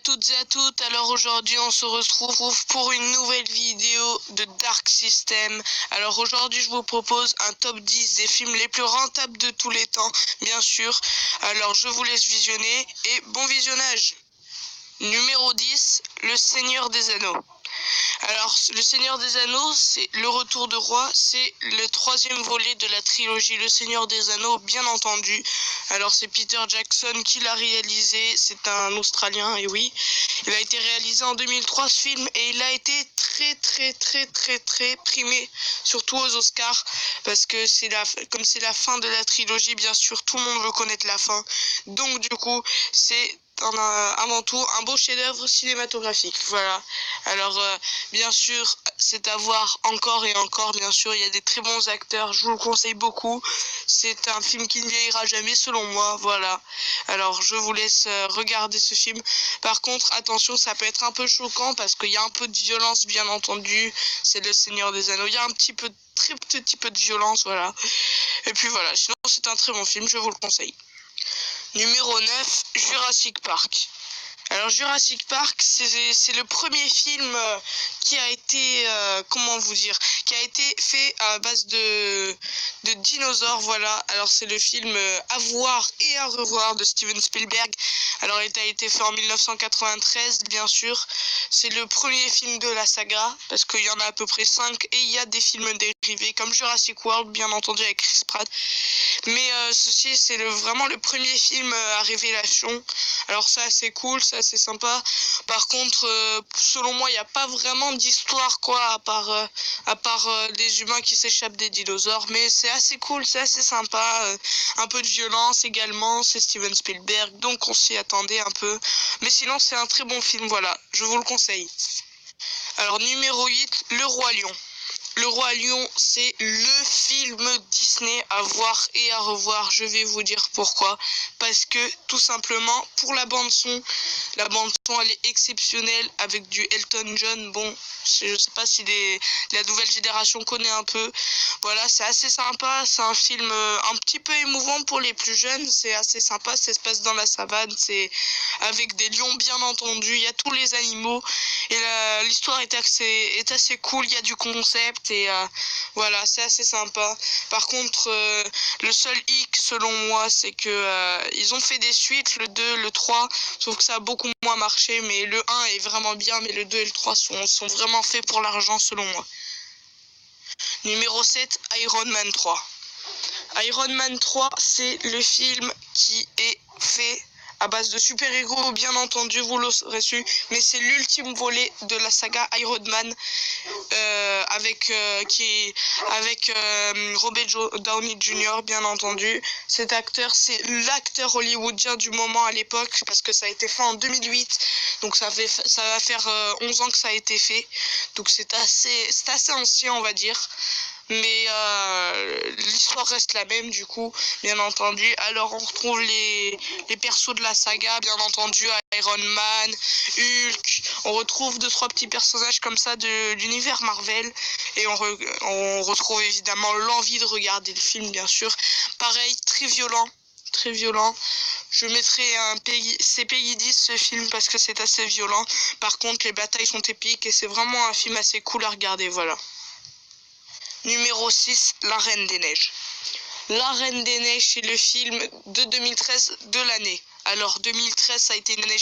toutes et à toutes, alors aujourd'hui on se retrouve pour une nouvelle vidéo de Dark System. Alors aujourd'hui je vous propose un top 10 des films les plus rentables de tous les temps, bien sûr. Alors je vous laisse visionner et bon visionnage. Numéro 10, Le Seigneur des Anneaux. Alors, Le Seigneur des Anneaux, c'est Le Retour de Roi, c'est le troisième volet de la trilogie Le Seigneur des Anneaux, bien entendu. Alors, c'est Peter Jackson qui l'a réalisé, c'est un Australien, et oui. Il a été réalisé en 2003, ce film, et il a été très primé, surtout aux Oscars, parce que comme c'est la fin de la trilogie, bien sûr, tout le monde veut connaître la fin. Donc, du coup, c'est avant tout un beau chef-d'œuvre cinématographique. Voilà. Alors bien sûr, c'est à voir encore et encore. Bien sûr, il y a des très bons acteurs. Je vous le conseille beaucoup. C'est un film qui ne vieillira jamais, selon moi. Voilà. Alors je vous laisse regarder ce film. Par contre, attention, ça peut être un peu choquant parce qu'il y a un peu de violence, bien entendu. C'est Le Seigneur des Anneaux. Il y a un très petit peu de violence, voilà. Et puis voilà. Sinon, c'est un très bon film. Je vous le conseille. Numéro 9, Jurassic Park. Alors Jurassic Park, c'est le premier film qui a été, qui a été fait à base de dinosaures, voilà. Alors c'est le film à voir et à revoir de Steven Spielberg. Alors il a été fait en 1993, bien sûr. C'est le premier film de la saga, parce qu'il y en a à peu près 5, et il y a des films dérivés, comme Jurassic World, bien entendu, avec Chris Pratt. Mais ceci, c'est vraiment le premier film à révélation. Alors ça, c'est cool, ça, c'est sympa. Par contre, selon moi, il n'y a pas vraiment d'histoire, quoi, à part des humains qui s'échappent des dinosaures. Mais c'est assez cool, c'est assez sympa. Un peu de violence également, c'est Steven Spielberg, donc on s'y attendait un peu. Mais sinon, c'est un très bon film, voilà, je vous le conseille. Alors, numéro 8, Le Roi Lion. Le Roi Lion, c'est le film Disney à voir et à revoir. Je vais vous dire pourquoi. Parce que, tout simplement, pour la bande-son, elle est exceptionnelle avec du Elton John. Bon, je sais pas si la nouvelle génération connaît un peu. Voilà, c'est assez sympa. C'est un film un petit peu émouvant pour les plus jeunes. C'est assez sympa. Ça se passe dans la savane. C'est avec des lions, bien entendu. Il y a tous les animaux. Et l'histoire est assez cool. Il y a du concept. Et voilà, c'est assez sympa. Par contre, le seul hic selon moi, c'est que ils ont fait des suites, le 2, le 3, sauf que ça a beaucoup moins marché, mais le 1 est vraiment bien, mais le 2 et le 3 sont vraiment faits pour l'argent selon moi. Numéro 7, Iron Man 3. Iron Man 3, c'est le film qui est fait à base de super-héros, bien entendu, vous l'aurez su, mais c'est l'ultime volet de la saga Iron Man avec Robert Downey Jr., bien entendu. Cet acteur, c'est l'acteur hollywoodien du moment à l'époque, parce que ça a été fait en 2008, donc ça va faire 11 ans que ça a été fait, donc c'est assez ancien, on va dire. Mais l'histoire reste la même du coup, bien entendu. Alors on retrouve les persos de la saga, bien entendu, Iron Man, Hulk. On retrouve 2-3 petits personnages comme ça de l'univers Marvel. Et on retrouve évidemment l'envie de regarder le film, bien sûr. Pareil, très violent. Très violent. Je mettrai c'est Peggy 10 ce film parce que c'est assez violent. Par contre, les batailles sont épiques et c'est vraiment un film assez cool à regarder, voilà. Numéro 6, La Reine des Neiges. La Reine des Neiges, c'est le film de 2013 de l'année. Alors 2013, ça a été une année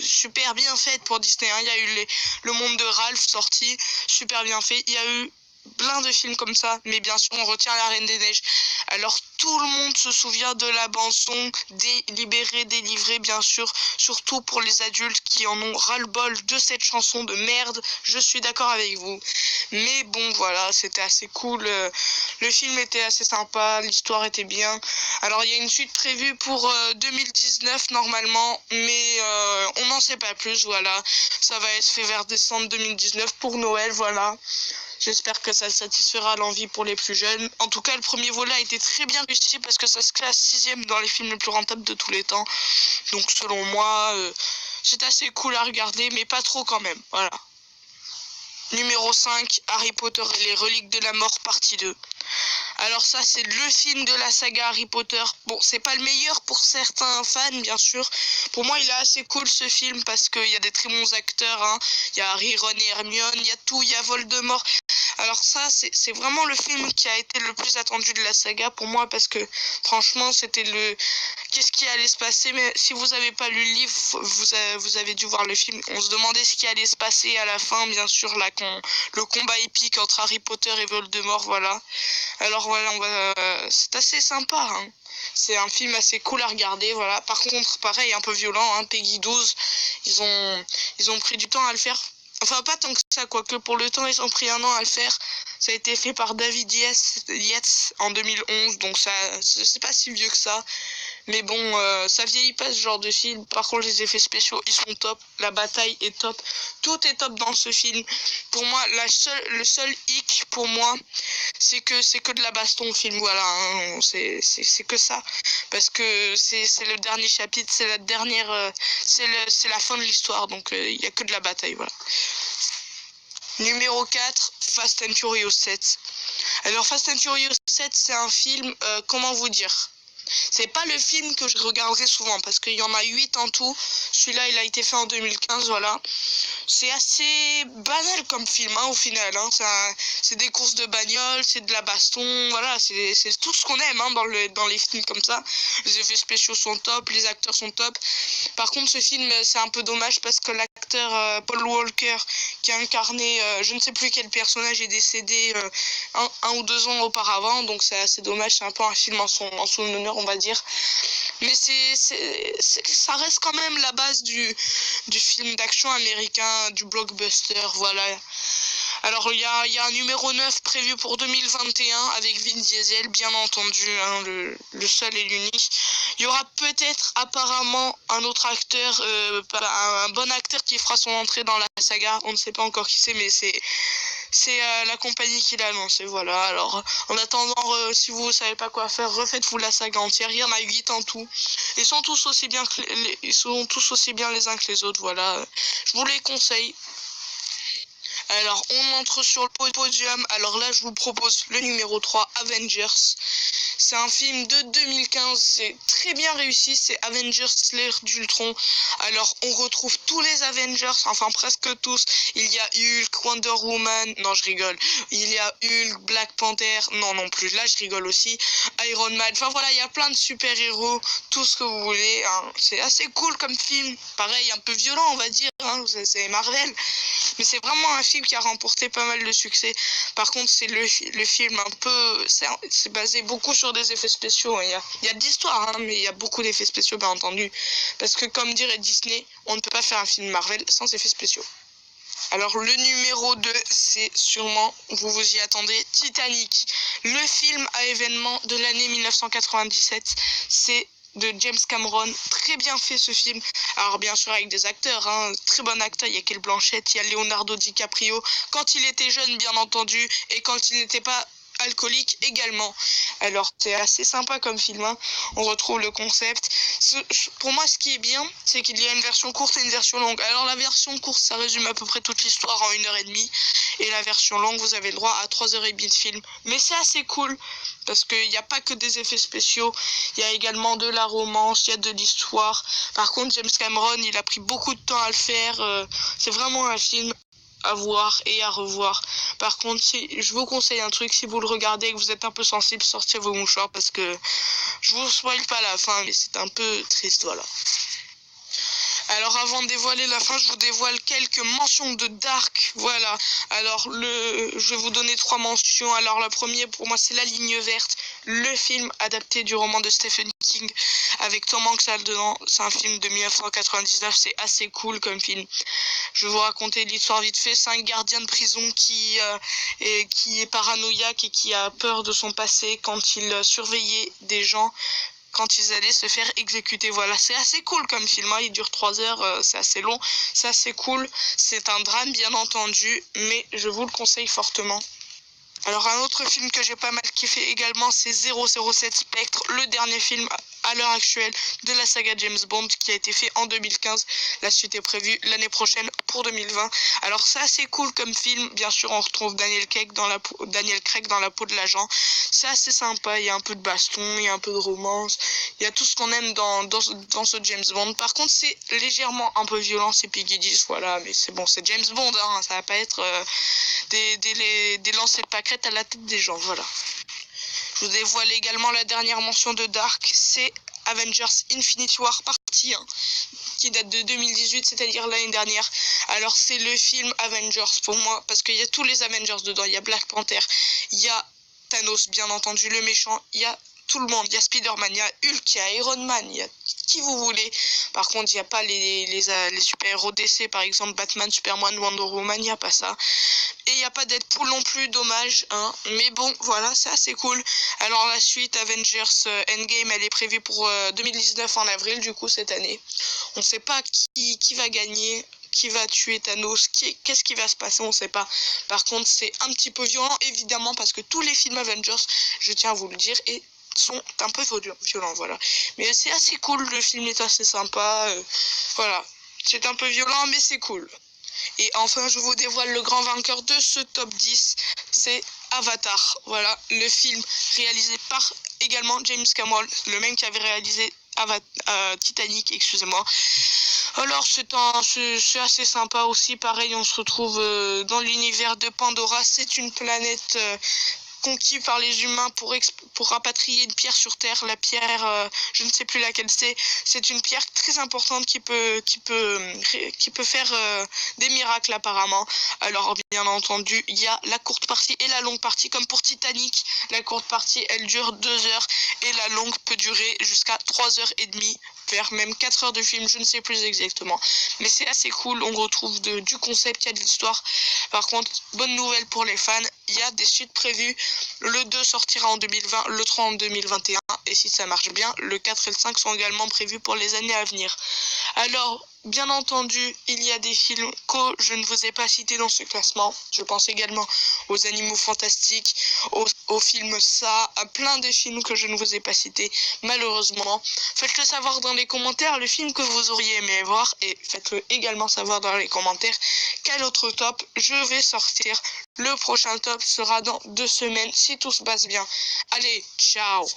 super bien faite pour Disney. Il y a eu Le Monde de Ralph sorti, super bien fait. Il y a eu plein de films comme ça, mais bien sûr on retient La Reine des Neiges. Alors tout le monde se souvient de la bande-son délivrée, bien sûr, surtout pour les adultes qui en ont ras-le-bol de cette chanson de merde. Je suis d'accord avec vous, mais bon voilà, c'était assez cool. Le film était assez sympa, l'histoire était bien. Alors il y a une suite prévue pour 2019 normalement, mais on n'en sait pas plus, voilà. Ça va être fait vers décembre 2019 pour Noël, voilà. J'espère que ça satisfera l'envie pour les plus jeunes. En tout cas, le premier volet a été très bien réussi parce que ça se classe 6e dans les films les plus rentables de tous les temps. Donc selon moi, c'est assez cool à regarder, mais pas trop quand même. Voilà. Numéro 5, Harry Potter et les reliques de la mort, partie 2. Alors ça, c'est le film de la saga Harry Potter. Bon, c'est pas le meilleur pour certains fans, bien sûr. Pour moi, il est assez cool ce film parce qu'il y a des très bons acteurs. Hein. Il y a Harry, Ron et Hermione, il y a tout, il y a Voldemort. Alors ça, c'est vraiment le film qui a été le plus attendu de la saga pour moi parce que franchement, c'était le... Qu'est-ce qui allait se passer? Mais si vous n'avez pas lu le livre, vous avez dû voir le film. On se demandait ce qui allait se passer à la fin, bien sûr, là, le combat épique entre Harry Potter et Voldemort, voilà. Alors voilà, c'est assez sympa, hein. C'est un film assez cool à regarder, voilà. Par contre, pareil, un peu violent, hein, Peggy 12, ils ont pris du temps à le faire. Enfin, pas tant que ça, quoique pour le temps, ils ont pris 1 an à le faire. Ça a été fait par David Yates en 2011, donc ça, c'est pas si vieux que ça. Mais bon, ça vieillit pas ce genre de film. Par contre, les effets spéciaux, ils sont top. La bataille est top. Tout est top dans ce film. Pour moi, le seul hic pour moi, c'est que de la baston au film. Voilà, hein, c'est que ça. Parce que c'est le dernier chapitre, c'est la dernière, c'est la fin de l'histoire. Donc, il y a que de la bataille, voilà. Numéro 4, Fast and Furious 7. Alors, Fast and Furious 7, c'est un film, comment vous dire? C'est pas le film que je regarderai souvent parce qu'il y en a 8 en tout. Celui-là, il a été fait en 2015, voilà. C'est assez banal comme film, hein, au final. Hein. C'est des courses de bagnole, c'est de la baston, voilà. C'est tout ce qu'on aime hein, dans les films comme ça. Les effets spéciaux sont top, les acteurs sont top. Par contre, ce film, c'est un peu dommage parce que l'acteur Paul Walker, qui a incarné, je ne sais plus quel personnage, est décédé un ou 2 ans auparavant. Donc c'est assez dommage, c'est un peu un film en son honneur, on va dire. Mais ça reste quand même la base du film d'action américain, du blockbuster, voilà. Alors il y a un numéro 9 prévu pour 2021 avec Vin Diesel, bien entendu, hein, le seul et l'unique. Il y aura peut-être apparemment un autre acteur, un bon acteur qui fera son entrée dans la saga. On ne sait pas encore qui c'est, mais c'est la compagnie qui l'a annoncé, voilà. Alors, en attendant, si vous ne savez pas quoi faire, refaites-vous la saga entière. Il y en a 8 en tout. Ils sont tous aussi bien les uns que les autres, voilà. Je vous les conseille. Alors, on entre sur le podium. Alors là, je vous propose le numéro 3, Avengers. C'est un film de 2015, c'est très bien réussi, c'est Avengers l'ère d'Ultron. Alors, on retrouve tous les Avengers, enfin presque tous. Il y a Hulk, Wonder Woman, non je rigole. Il y a Hulk, Black Panther, non plus, là je rigole aussi. Iron Man, enfin voilà, il y a plein de super-héros, tout ce que vous voulez. Hein. C'est assez cool comme film, pareil, un peu violent on va dire, hein. C'est Marvel. Mais c'est vraiment un film qui a remporté pas mal de succès. Par contre, c'est le film un peu... C'est basé beaucoup sur des effets spéciaux. Il y a de l'histoire, hein, mais il y a beaucoup d'effets spéciaux, bien entendu. Parce que, comme dirait Disney, on ne peut pas faire un film Marvel sans effets spéciaux. Alors, le numéro 2, c'est sûrement, vous vous y attendez, Titanic. Le film à événement de l'année 1997. C'est de James Cameron, très bien fait ce film. Alors bien sûr avec des acteurs, hein, très bon acteur, il y a Cate Blanchett, il y a Leonardo DiCaprio, quand il était jeune bien entendu, et quand il n'était pas alcoolique également. Alors c'est assez sympa comme film, hein. On retrouve le concept. Pour moi ce qui est bien, c'est qu'il y a une version courte et une version longue. Alors la version courte ça résume à peu près toute l'histoire en 1h30, et la version longue vous avez le droit à 3h30 de film. Mais c'est assez cool, parce qu'il n'y a pas que des effets spéciaux, il y a également de la romance, il y a de l'histoire. Par contre James Cameron il a pris beaucoup de temps à le faire, c'est vraiment un film à voir et à revoir. Par contre, je vous conseille un truc, si vous le regardez et que vous êtes un peu sensible, sortez vos mouchoirs parce que je vous spoil pas la fin, mais c'est un peu triste, voilà. Alors avant de dévoiler la fin, je vous dévoile quelques mentions de Dark, voilà. Alors je vais vous donner 3 mentions. Alors la première pour moi c'est La Ligne Verte, le film adapté du roman de Stephen King avec Tom Hanks dedans. C'est un film de 1999, c'est assez cool comme film. Je vais vous raconter l'histoire vite fait. C'est un gardien de prison qui est paranoïaque et qui a peur de son passé quand il surveillait des gens quand ils allaient se faire exécuter. Voilà, c'est assez cool comme film, hein. Il dure 3 heures, c'est assez long, c'est assez cool. C'est un drame bien entendu, mais je vous le conseille fortement. Alors un autre film que j'ai pas mal kiffé également, c'est 007 Spectre, le dernier film à l'heure actuelle de la saga James Bond qui a été fait en 2015. La suite est prévue l'année prochaine pour 2020. Alors c'est assez cool comme film. Bien sûr, on retrouve Daniel Craig dans la peau de l'agent. C'est assez sympa. Il y a un peu de baston, il y a un peu de romance. Il y a tout ce qu'on aime dans ce James Bond. Par contre, c'est légèrement un peu violent. C'est Peggy 10, voilà. Mais c'est bon, c'est James Bond. Hein, ça va pas être des lancers de pâquerettes à la tête des gens. Voilà. Je vous dévoile également la dernière mention de Dark, c'est Avengers Infinity War partie 1, qui date de 2018, c'est-à-dire l'année dernière. Alors c'est le film Avengers pour moi, parce qu'il y a tous les Avengers dedans. Il y a Black Panther, il y a Thanos, bien entendu, le méchant, il y a tout le monde, il y a Spider-Man, il y a Hulk, il y a Iron Man, il y a qui vous voulez. Par contre, il n'y a pas les super-héros DC, par exemple Batman, Superman, Wonder Woman, il n'y a pas ça. Et il n'y a pas Deadpool non plus, dommage, hein. Mais bon, voilà, c'est assez cool. Alors la suite, Avengers Endgame, elle est prévue pour 2019 en avril, du coup, cette année. On ne sait pas qui va gagner, qui va tuer Thanos, qu'est-ce qui va se passer, on ne sait pas. Par contre, c'est un petit peu violent, évidemment, parce que tous les films Avengers, je tiens à vous le dire, sont un peu violents, voilà. Mais c'est assez cool, le film est assez sympa, voilà. C'est un peu violent, mais c'est cool. Et enfin, je vous dévoile le grand vainqueur de ce top 10, c'est Avatar. Voilà, le film réalisé par également James Cameron, le même qui avait réalisé Titanic, excusez-moi. Alors c'est assez sympa aussi, pareil, on se retrouve dans l'univers de Pandora. C'est une planète conquis par les humains pour rapatrier une pierre sur Terre. La pierre, je ne sais plus laquelle c'est une pierre très importante qui peut faire des miracles apparemment. Alors bien entendu, il y a la courte partie et la longue partie, comme pour Titanic. La courte partie, elle dure 2 heures et la longue peut durer jusqu'à 3h30, vers même 4 heures de film, je ne sais plus exactement. Mais c'est assez cool, on retrouve du concept, il y a de l'histoire. Par contre, bonne nouvelle pour les fans, il y a des suites prévues. Le 2 sortira en 2020, le 3 en 2021, et si ça marche bien, le 4 et le 5 sont également prévus pour les années à venir. Alors, bien entendu, il y a des films que je ne vous ai pas cités dans ce classement. Je pense également aux Animaux Fantastiques, au film Ça, à plein de films que je ne vous ai pas cités, malheureusement. Faites-le savoir dans les commentaires le film que vous auriez aimé voir, et faites-le également savoir dans les commentaires quel autre top je vais sortir. Le prochain top sera dans 2 semaines si tout se passe bien. Allez, ciao!